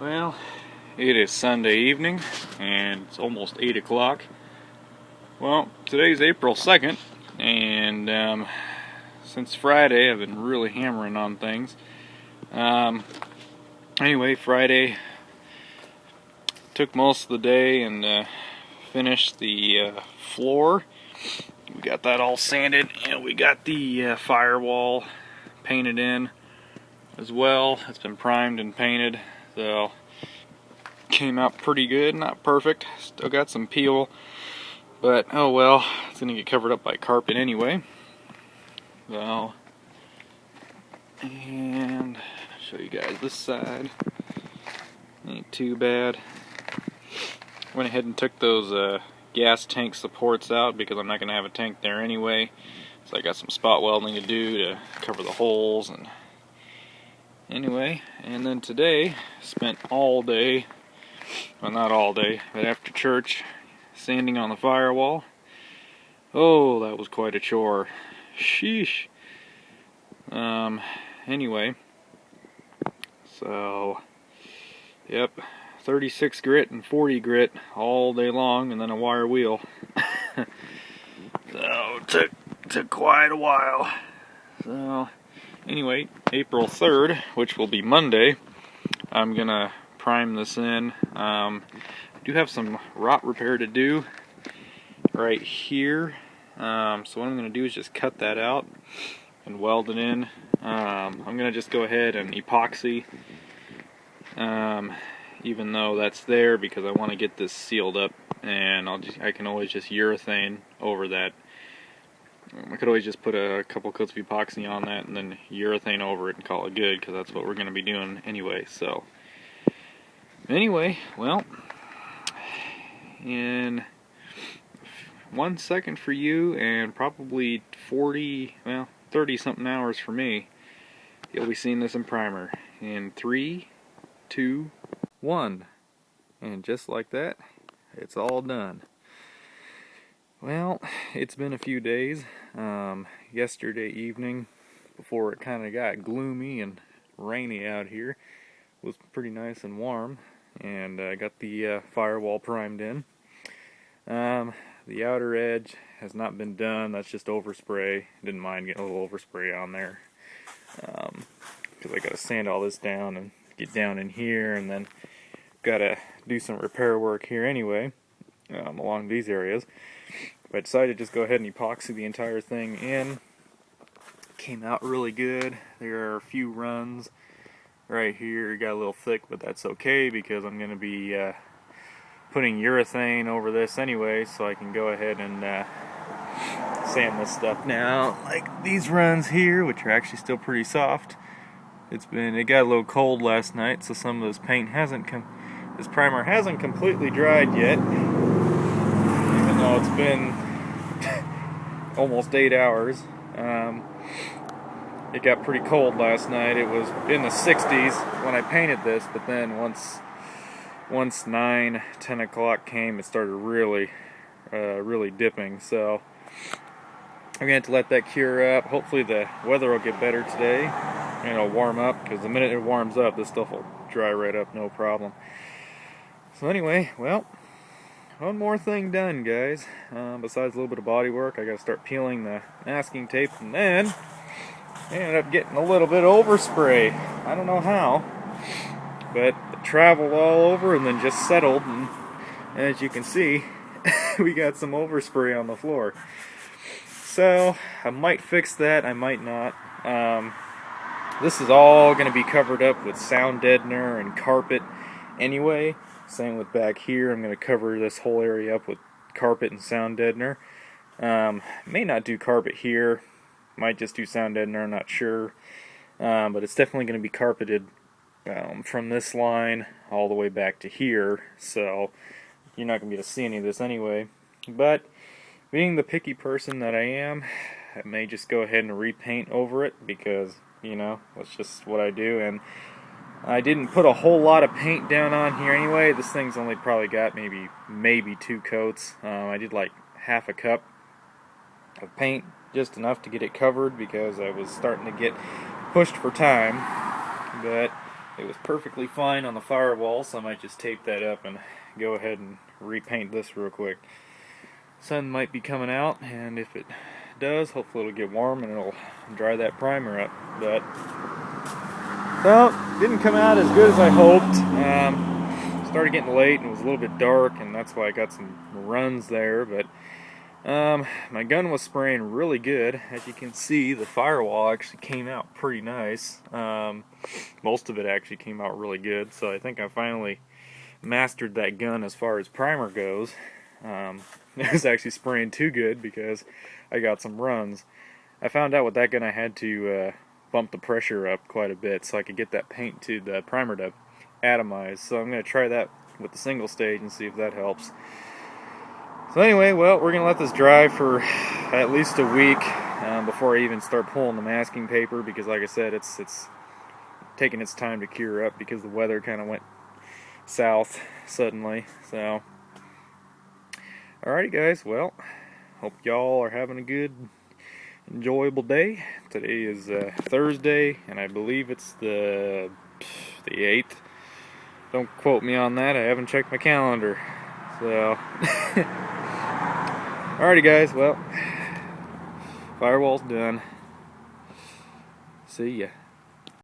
Well, it is Sunday evening, and it's almost 8 o'clock. Well, today's April 2nd, and since Friday I've been really hammering on things. Anyway, Friday took most of the day and finished the floor. We got that all sanded, and we got the firewall painted in as well. It's been primed and painted, so came out pretty good. Not perfect, still got some peel, but oh well, it's gonna get covered up by carpet anyway. So, and show you guys this side. Ain't too bad. Went ahead and took those gas tank supports out because I'm not gonna have a tank there anyway. So I got some spot welding to do to cover the holes. And anyway, and then today spent all day, well, not all day, but after church, sanding on the firewall. Oh, that was quite a chore. Sheesh. Anyway, so, yep, 36 grit and 40 grit all day long, and then a wire wheel. So, took quite a while. So, anyway, April 3rd, which will be Monday, I'm gonna prime this in. I do have some rot repair to do right here. So what I'm gonna do is just cut that out and weld it in. I'm gonna just go ahead and epoxy, even though that's there, because I want to get this sealed up, and I can always just urethane over that. I could always just put a couple coats of epoxy on that and then urethane over it and call it good, because that's what we're going to be doing anyway. So anyway, well, in 1 second for you and probably 30 something hours for me, you'll be seeing this in primer in 3, 2, 1, and just like that, it's all done. Well, it's been a few days. Yesterday evening, before it kind of got gloomy and rainy out here, was pretty nice and warm, and I got the firewall primed in. The outer edge has not been done. That's just overspray. Didn't mind getting a little overspray on there, because I got to sand all this down and get down in here, and then got to do some repair work here anyway, along these areas. But I decided to just go ahead and epoxy the entire thing in. Came out really good. There are a few runs right here. It got a little thick, but that's okay, because I'm going to be putting urethane over this anyway, so I can go ahead and sand this stuff now. Like these runs here, which are actually still pretty soft. It got a little cold last night, so some of this this primer hasn't completely dried yet, even though it's been almost 8 hours. It got pretty cold last night. It was in the 60s when I painted this, but then once 9, 10 o'clock came, it started really dipping. So I'm going to have to let that cure up. Hopefully the weather will get better today, and it'll warm up, because the minute it warms up, this stuff will dry right up, no problem. So anyway, well, one more thing done, guys. Besides a little bit of body work, I got to start peeling the masking tape, and then I ended up getting a little bit of overspray. I don't know how, but it traveled all over and then just settled, and as you can see, we got some overspray on the floor. So I might fix that, I might not. This is all going to be covered up with sound deadener and carpet anyway. Same with back here. I'm going to cover this whole area up with carpet and sound deadener. May not do carpet here. Might just do sound deadener, I'm not sure. But it's definitely going to be carpeted from this line all the way back to here. So you're not going to be able to see any of this anyway. But being the picky person that I am, I may just go ahead and repaint over it, because, you know, that's just what I do. And I didn't put a whole lot of paint down on here anyway. This thing's only probably got maybe 2 coats. I did like half a cup of paint, just enough to get it covered, because I was starting to get pushed for time. But it was perfectly fine on the firewall, so I might just tape that up and go ahead and repaint this real quick. Sun might be coming out, and if it does, hopefully it'll get warm and it'll dry that primer up. But well, didn't come out as good as I hoped. Started getting late and it was a little bit dark, and that's why I got some runs there. But my gun was spraying really good. As you can see, the firewall actually came out pretty nice. Most of it actually came out really good, so I think I finally mastered that gun as far as primer goes. It was actually spraying too good because I got some runs. I found out with that gun I had to bump the pressure up quite a bit so I could get that paint to the primer to atomize. So I'm going to try that with the single stage and see if that helps. So anyway, well, we're going to let this dry for at least a week before I even start pulling the masking paper, because like I said, it's taking its time to cure up because the weather kind of went south suddenly. So alrighty guys, well, hope y'all are having a good, enjoyable day. Today is Thursday, and I believe it's the 8th. Don't quote me on that, I haven't checked my calendar. So alrighty guys, well, firewall's done. See ya.